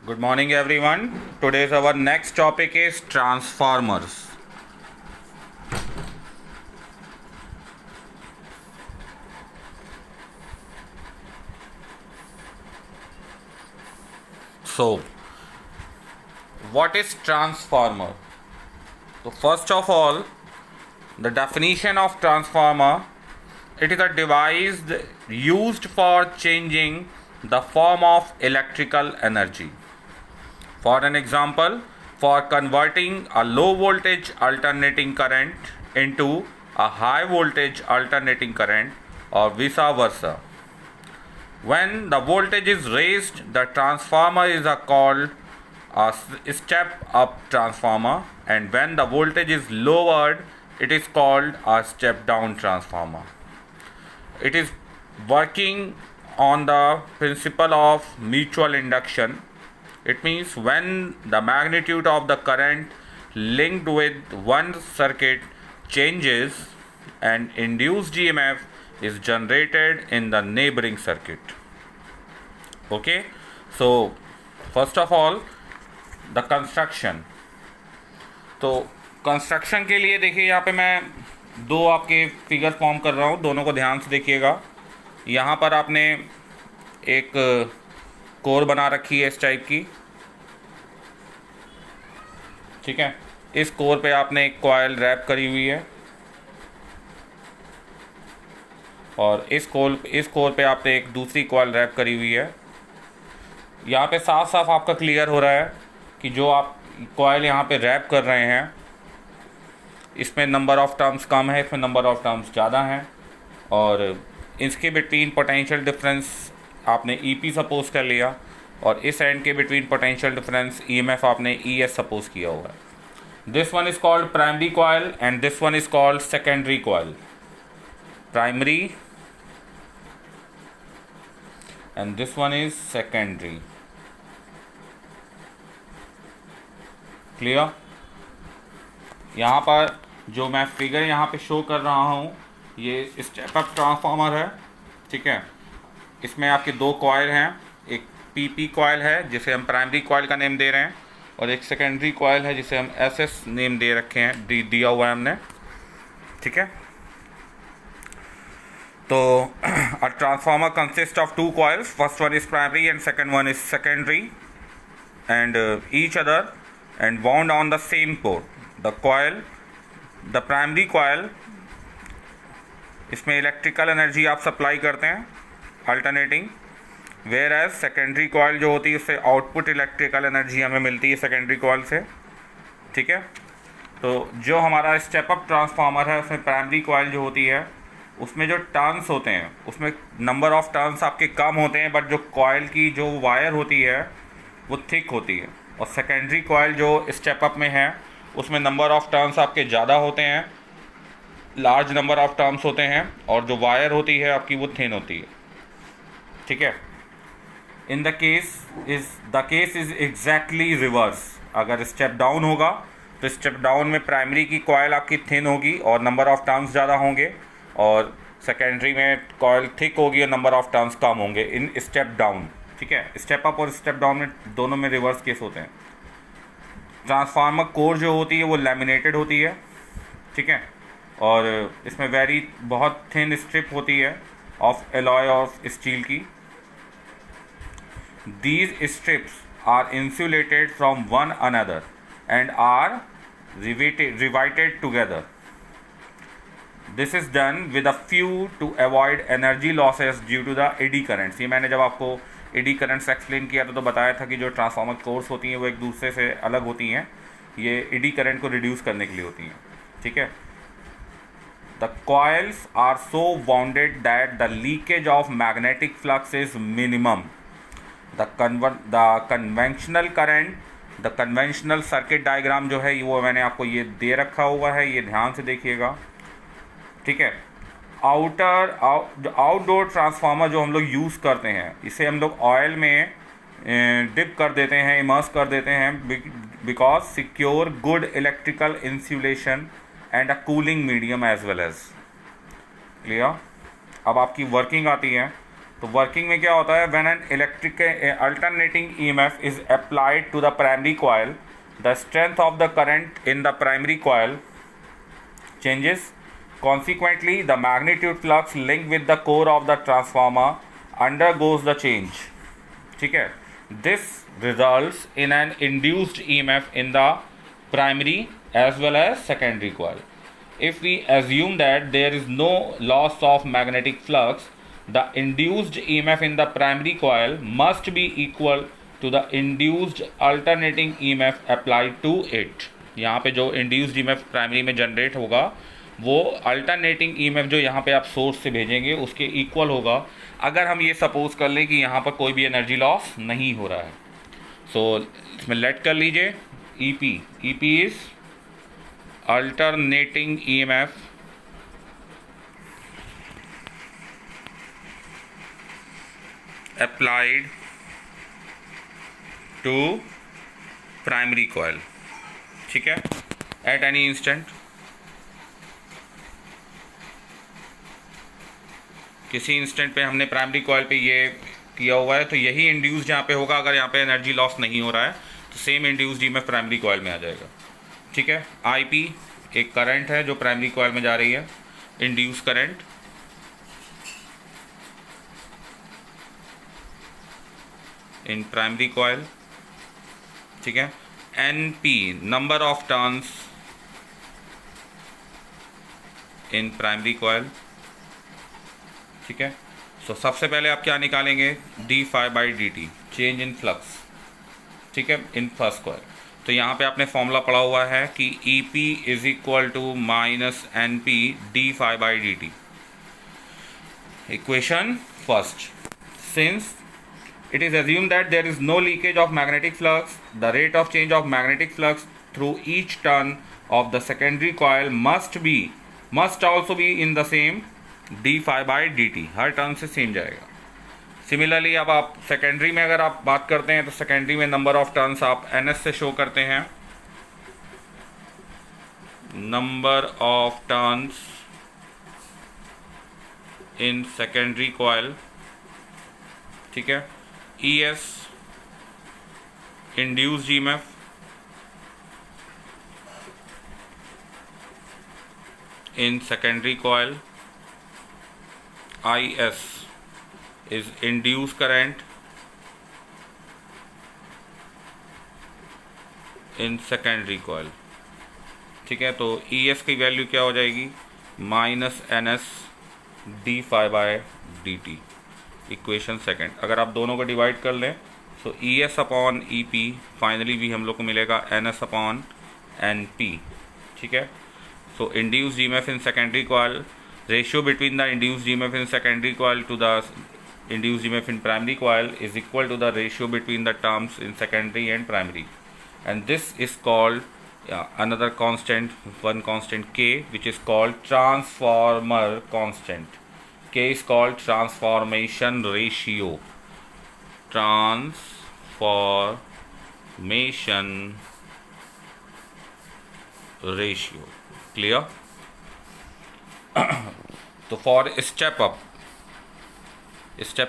Good morning, everyone. Today's our next topic is transformers. So, what is transformer? So, first of all, the definition of transformer, it is a device used for changing the form of electrical energy. For an example, for converting a low voltage alternating current into a high voltage alternating current or vice versa. When the voltage is raised, the transformer is called a step up transformer, and when the voltage is lowered, it is called a step down transformer. It is working on the principle of mutual induction. It means when the magnitude of the current linked with one circuit changes, and induced EMF is generated in the neighboring circuit. Okay, so first of all, the construction. तो construction के लिए देखिए, यहाँ पे मैं दो आपके figure form कर रहा हूँ, दोनों को ध्यान से देखिएगा। यहाँ पर आपने एक कोर बना रखी है इस टाइप की, ठीक है। इस कोर पे आपने एक कॉइल रैप करी हुई है, और इस कोर पे आपने एक दूसरी कॉइल रैप करी हुई है। यहाँ पे साफ साफ आपका क्लियर हो रहा है कि जो आप कॉइल यहाँ पे रैप कर रहे हैं, इसमें नंबर ऑफ टर्म्स कम है, इसमें नंबर ऑफ टर्म्स ज़्यादा हैं, और इसके बिटवीन पोटेंशियल डिफरेंस आपने EP सपोज कर लिया, और इस एंड के बिटवीन पोटेंशियल डिफरेंस EMF आपने ES सपोज किया हुआ है। This one is called primary coil and this one is called secondary coil. Primary and this one is secondary. Clear? यहाँ पर जो मैं फिगर यहाँ पे शो कर रहा हूँ, ये स्टेप अप ट्रांसफार्मर है, ठीक है। इसमें आपके दो कॉइल हैं, एक PP कॉइल है जिसे हम प्राइमरी कॉइल का नेम दे रहे हैं, और एक सेकेंडरी कॉइल है जिसे हम SS नेम दे रखे हैं, दिया हुआ है हमने, ठीक है। तो a transformer consists of two coils. First one is primary and second one is secondary, and each other and wound on the same pole. The primary coil, इसमें इलेक्ट्रिकल एनर्जी आप सप्लाई करते हैं alternating, whereas secondary coil जो होती है उससे output electrical energy हमें मिलती है सेकेंडरी कॉइल से, ठीक है। तो जो हमारा स्टेप अप ट्रांसफार्मर है, उसमें प्राइमरी कॉइल जो होती है, उसमें जो टर्न्स होते हैं, उसमें नंबर ऑफ़ टर्न्स आपके कम होते हैं, बट जो कॉइल की जो वायर होती है वो थिक होती है। और सेकेंडरी कॉइल जो स्टेप अप में है, उसमें नंबर ऑफ़ टर्न्स आपके ज़्यादा होते हैं, लार्ज नंबर ऑफ़ टर्न्स होते हैं, और जो वायर होती है आपकी वो थिन होती है, ठीक है। In the case is exactly reverse. अगर स्टेप डाउन होगा तो स्टेप डाउन में प्राइमरी की कॉइल आपकी थिन होगी और नंबर ऑफ़ टर्न्स ज़्यादा होंगे, और सेकेंडरी में कॉइल थिक होगी और नंबर ऑफ टर्न्स कम होंगे इन स्टेप डाउन, ठीक है। स्टेप अप और स्टेप डाउन में दोनों में रिवर्स केस होते हैं। ट्रांसफार्मर कोर जो होती है वो लैमिनेटेड होती है, ठीक है, और इसमें बहुत थिन स्ट्रिप होती है ऑफ एलॉय ऑफ स्टील की। These strips are insulated from one another and are riveted together. This is done with a few to avoid energy losses due to the eddy currents. ये मैंने जब आपको eddy currents explain किया था तो बताया था कि जो ट्रांसफार्मर कोर्स होती हैं वो एक दूसरे से अलग होती हैं, ये एडी करंट को रिड्यूस करने के लिए होती हैं, ठीक है। The coils are so wounded that the leakage of magnetic flux is minimum. The conventional current, the conventional circuit diagram जो है वो मैंने आपको ये दे रखा हुआ है, ये ध्यान से देखिएगा, ठीक है। आउटडोर ट्रांसफार्मर जो हम लोग यूज़ करते हैं, इसे हम लोग ऑयल में डिप कर देते हैं, इमर्स कर देते हैं, because secure good electrical insulation and a cooling medium as well as. Clear? अब आपकी वर्किंग आती है। तो वर्किंग में क्या होता है, when an electric alternating EMF is applied to the primary coil, the strength of the current in the primary coil changes. Consequently, the magnitude flux linked with the core of the transformer undergoes the change. ठीक है, this results in an induced EMF in the primary as well as secondary coil. If we assume that there is no loss of magnetic flux, the induced EMF in the primary coil must be equal to the induced alternating EMF applied to it. यहाँ पे जो induced EMF primary में generate होगा वो alternating EMF जो यहाँ पे आप सोर्स से भेजेंगे उसके इक्वल होगा, अगर हम ये सपोज कर लें कि यहाँ पर कोई भी एनर्जी लॉस नहीं हो रहा है. सो इसमें लेट कर लीजिए EP is alternating EMF applied to primary coil. ठीक है, एट एनी इंस्टेंट, किसी इंस्टेंट पे हमने प्राइमरी कॉइल पे ये किया हुआ है, तो यही इंड्यूस्ड यहाँ पे होगा. अगर यहाँ पे एनर्जी लॉस नहीं हो रहा है तो same induced EMF primary coil में आ जाएगा. ठीक है, आईपी एक करंट है जो प्राइमरी कॉइल में जा रही है, induce current in primary coil. ठीक है, NP number of turns in primary coil. ठीक है, सो सबसे पहले आप क्या निकालेंगे, d∅/dt चेंज इन फ्लक्स. ठीक है, इन फर्स्ट कॉइल. तो यहाँ पे आपने फॉर्मूला पढ़ा हुआ है कि EP is equal to minus NP d∅/dt. Equation first, since it is assumed that there is no leakage of magnetic flux, the rate of change of magnetic flux through each turn of the secondary coil must also be in the same d∅/dt. Her turn से same जाएगा. Similarly अब आप secondary में अगर आप बात करते हैं तो सेकेंडरी में नंबर ऑफ टर्न्स आप NS से शो करते हैं. Number of turns in secondary coil. ठीक है, ES induced EMF in secondary coil, IS is induced current in secondary coil. ठीक है, तो ES की वैल्यू क्या हो जाएगी, minus NS d∅/dt. Equation second, अगर आप दोनों को डिवाइड कर लें तो ES अपॉन EP फाइनली भी हम लोग को मिलेगा NS अपॉन NP. ठीक है, so induced EMF in secondary coil, ratio between the induced EMF in secondary coil to the induced EMF in primary coil is equal to the ratio between the terms in secondary and primary, and this is called another constant, one constant K, which is called transformer constant. K is called transformation ratio. Transformation ratio. Clear? तो for step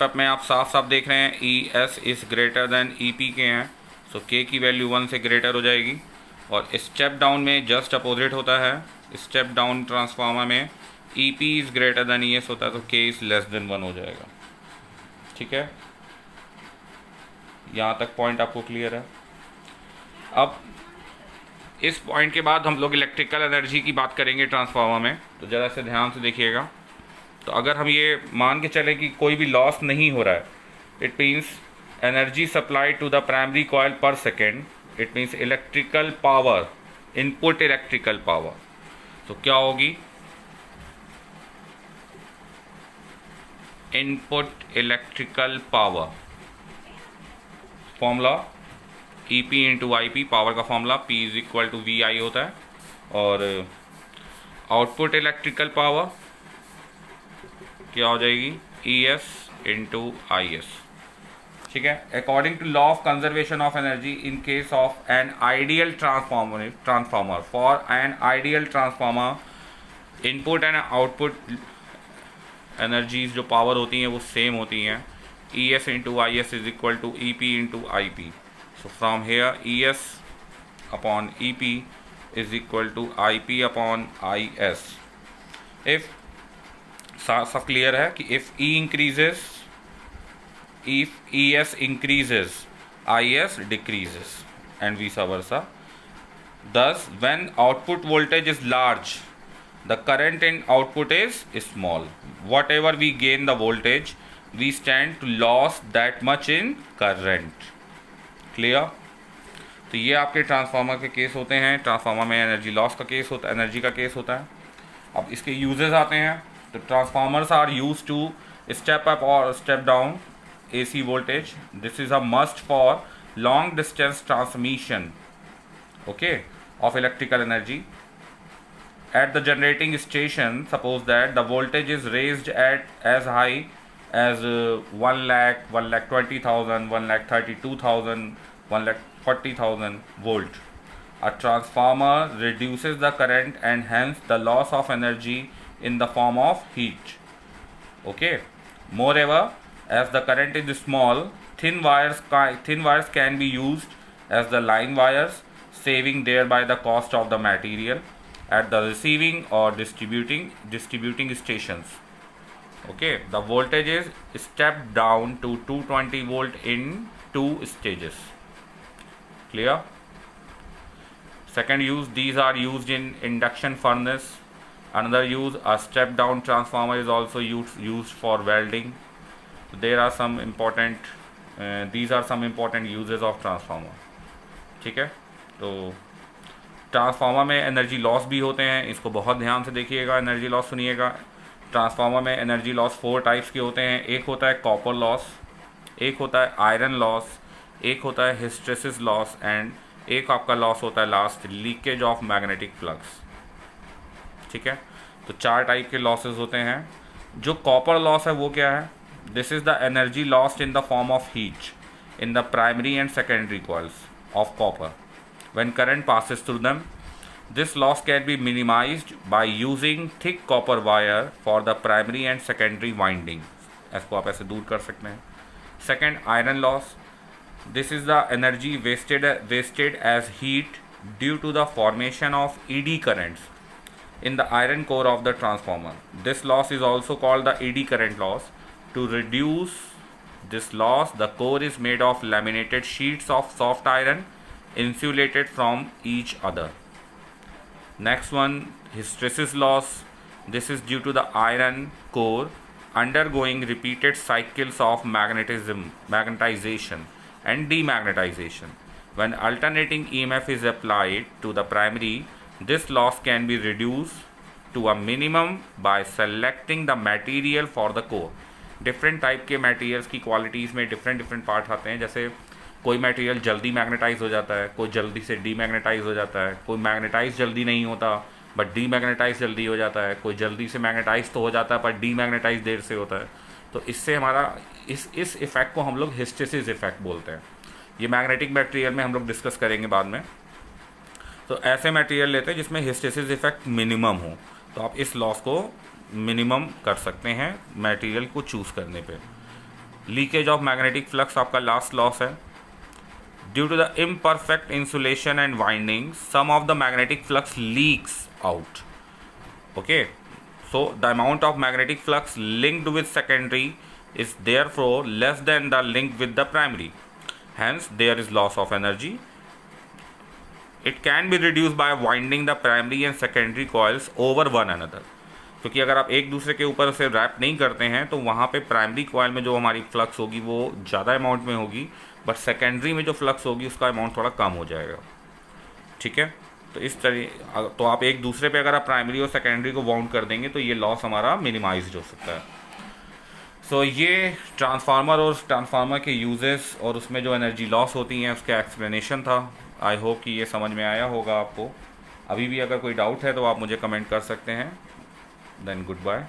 up में आप साफ साफ देख रहे हैं ES is greater than EP के हैं, सो K की वैल्यू 1 से ग्रेटर हो जाएगी. और स्टेप डाउन में जस्ट अपोजिट होता है. स्टेप डाउन ट्रांसफार्मर में EP is greater than ES होता है, तो K इज लेस देन 1 हो जाएगा. ठीक है, यहाँ तक पॉइंट आपको क्लियर है. अब इस पॉइंट के बाद हम लोग इलेक्ट्रिकल एनर्जी की बात करेंगे ट्रांसफार्मर में, तो ज़रा से ध्यान से देखिएगा. तो अगर हम ये मान के चलें कि कोई भी लॉस नहीं हो रहा है, it means energy supply to the primary coil per second, it means electrical power, input electrical power. तो क्या होगी, input electrical power formula EP into IP, power का formula P is equal to VI होता है. और output electrical power क्या हो जाएगी, ES इंटू IS. ठीक है, according to law of conservation of energy in case of an ideal transformer, for an ideal transformer input and output energies जो power होती हैं वो सेम होती हैं. E S into I S is equal to E P into I P. So from here E S upon E P is equal to IP upon IS. If सब clear है कि if E increases, if ES increases, IS decreases and vice versa. Thus, when output voltage is large, the current in output is small. Whatever we gain the voltage, we stand to lose that much in current. Clear? तो ये आपके transformer के case होते हैं. Transformer में energy loss का case होता है, एनर्जी का केस होता है. अब इसके यूजेस आते हैं. तो transformers are use to step up और step down AC voltage. This is a must for long distance transmission, okay, of electrical energy. At the generating station, suppose that the voltage is raised at as high as 1 lakh, 1,20,000, 1,32,000, 1,40,000 volt. A transformer reduces the current and hence the loss of energy in the form of heat. Okay. Moreover, as the current is small, thin wires can be used as the line wires, saving thereby the cost of the material at the receiving or distributing stations. Okay, the voltage is stepped down to 220 volt in 2 stages. Clear? Second use, these are used in induction furnace. Another use, a step down transformer is also used for welding. There are some important these are some important uses of transformer. ठीक है, तो transformer में energy loss भी होते हैं. इसको बहुत ध्यान से देखिएगा, एनर्जी लॉस सुनिएगा. ट्रांसफार्मर में एनर्जी लॉस 4 टाइप्स के होते हैं. एक होता है कॉपर लॉस, एक होता है आयरन लॉस, एक होता है हिस्टेरेसिस लॉस एंड एक आपका लॉस होता है last leakage of magnetic flux. ठीक है, तो 4 टाइप के लॉसेस होते हैं. जो कॉपर लॉस है वो क्या है? This is the energy lost in the form of heat in the primary and secondary coils of copper when current passes through them. This loss can be minimized by using thick copper wire for the primary and secondary winding. इसको आप ऐसे दूर कर सकते हैं. Second, iron loss. This is the energy wasted as heat due to the formation of ED currents in the iron core of the transformer. This loss is also called the ED current loss. To reduce this loss, the core is made of laminated sheets of soft iron insulated from each other. Next one, hysteresis loss. This is due to the iron core undergoing repeated cycles of magnetization and demagnetization. When alternating EMF is applied to the primary, this loss can be reduced to a minimum by selecting the material for the core. Different type के materials की qualities में different parts आते हैं. जैसे कोई material जल्दी magnetise हो जाता है, कोई जल्दी से डीमैग्नेटाइज हो जाता है, कोई मैग्नेटाइज जल्दी नहीं होता बट डीमैग्नेटाइज जल्दी हो जाता है, कोई जल्दी से मैग्नेटाइज तो हो जाता है पर डीमैग्नेटाइज देर से होता है. तो इससे हमारा इस इफ़ेक्ट को हम लोग हिस्टेरेसिस इफ़ेक्ट बोलते हैं. ये मैग्नेटिक मटेरियल में हम लोग डिस्कस करेंगे बाद में. तो ऐसे मटेरियल लेते हैं जिसमें हिस्टेरेसिस इफ़ेक्ट मिनिमम हो, तो आप इस लॉस को मिनिमम कर सकते हैं मटेरियल को चूज़ करने पे. लीकेज ऑफ मैग्नेटिक फ्लक्स आपका लास्ट लॉस है. Due to the imperfect insulation and winding, some of the magnetic flux leaks out. Okay, so the amount of magnetic flux linked with secondary is therefore less than the link with the primary. Hence, there is loss of energy. It can be reduced by winding the primary and secondary coils over one another. क्योंकि अगर आप एक दूसरे के ऊपर से rap नहीं करते हैं तो वहाँ पे प्राइमरी कॉइल में जो हमारी फ्लक्स होगी वो ज़्यादा अमाउंट में होगी, बट सेकेंडरी में जो फ्लक्स होगी उसका अमाउंट थोड़ा कम हो जाएगा. ठीक है, तो इस तरह तो आप एक दूसरे पे अगर आप प्राइमरी और सेकेंडरी को बाउंड कर देंगे तो ये लॉस हमारा मिनिमाइज हो सकता है. सो ये ट्रांसफार्मर और ट्रांसफार्मर के यूजेस और उसमें जो एनर्जी लॉस होती हैं उसका एक्सप्लेनेशन था. आई होप कि ये समझ में आया होगा आपको. अभी भी अगर कोई डाउट है तो आप मुझे कमेंट कर सकते हैं. Then good bye.